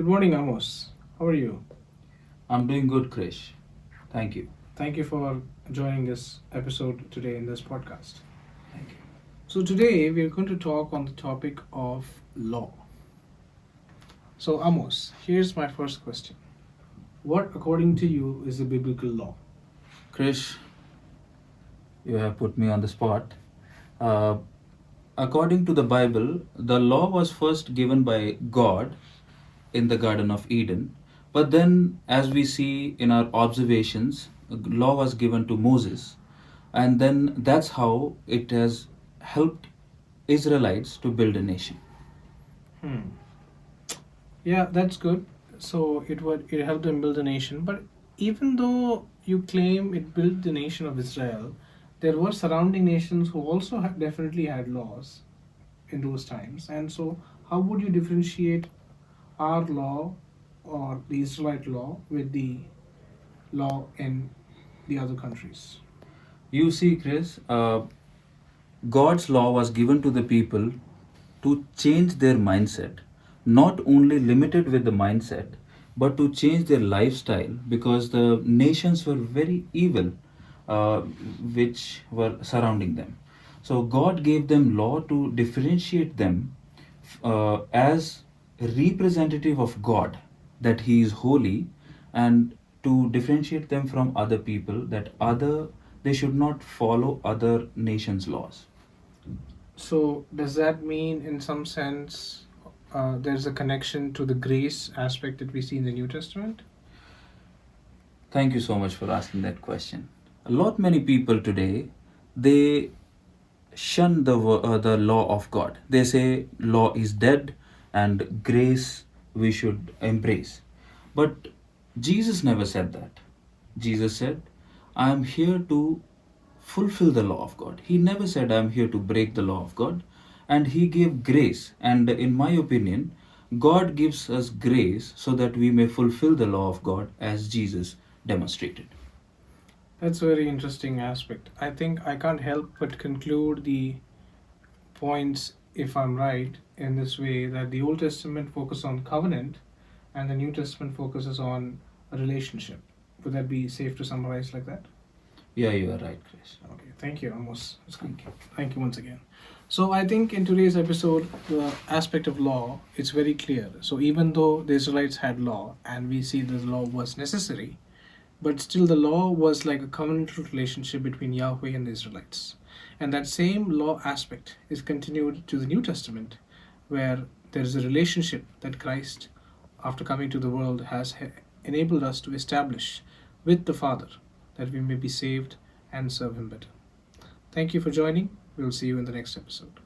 Good morning, Amos. How are you? I'm doing good, Krish. Thank you. Thank you for joining this episode today in this podcast. Thank you. So, today we're going to talk on the topic of law. So, Amos, here's my first question. What, according to you, is the biblical law? Krish, you have put me on the spot. Uh, According to the Bible, the law was first given by God in the Garden of Eden. But then, as we see in our observations, law was given to Moses. And then that's how it has helped Israelites to build a nation. Hmm. Yeah, that's good. So, it helped them build a nation. But even though you claim it built the nation of Israel, there were surrounding nations who also definitely had laws in those times. And so, how would you differentiate our law or the Israelite law with the law in the other countries? You see, Chris, God's law was given to the people to change their mindset, not only limited with the mindset, but to change their lifestyle because the nations were very evil, uh, which were surrounding them. So God gave them law to differentiate them as representative of God, that He is holy, and to differentiate them from other people, that other they should not follow other nations' laws. So, does that mean, in some sense, there's a connection to the grace aspect that we see in the New Testament? Thank you so much for asking that question. A lot many people today they shun the law of God. They say law is dead and grace we should embrace. But Jesus never said that. Jesus said, "I am here to fulfill the law of God." He never said, "I am here to break the law of God." And He gave grace. And in my opinion, God gives us grace so that we may fulfill the law of God as Jesus demonstrated. That's a very interesting aspect. I think I can't help but conclude the points, if I'm right, in this way that the Old Testament focuses on covenant and the New Testament focuses on a relationship. Would that be safe to summarize like that? Yeah, you are right, Chris. Okay, thank you, Amos. Thank you. Thank you once again. So I think in today's episode, the aspect of law it's very clear. So even though the Israelites had law, and we see that the law was necessary, but still the law was like a covenantal relationship between Yahweh and the Israelites. And that same law aspect is continued to the New Testament, where there is a relationship that Christ, after coming to the world, has enabled us to establish with the Father, that we may be saved and serve Him better. Thank you for joining. We will see you in the next episode.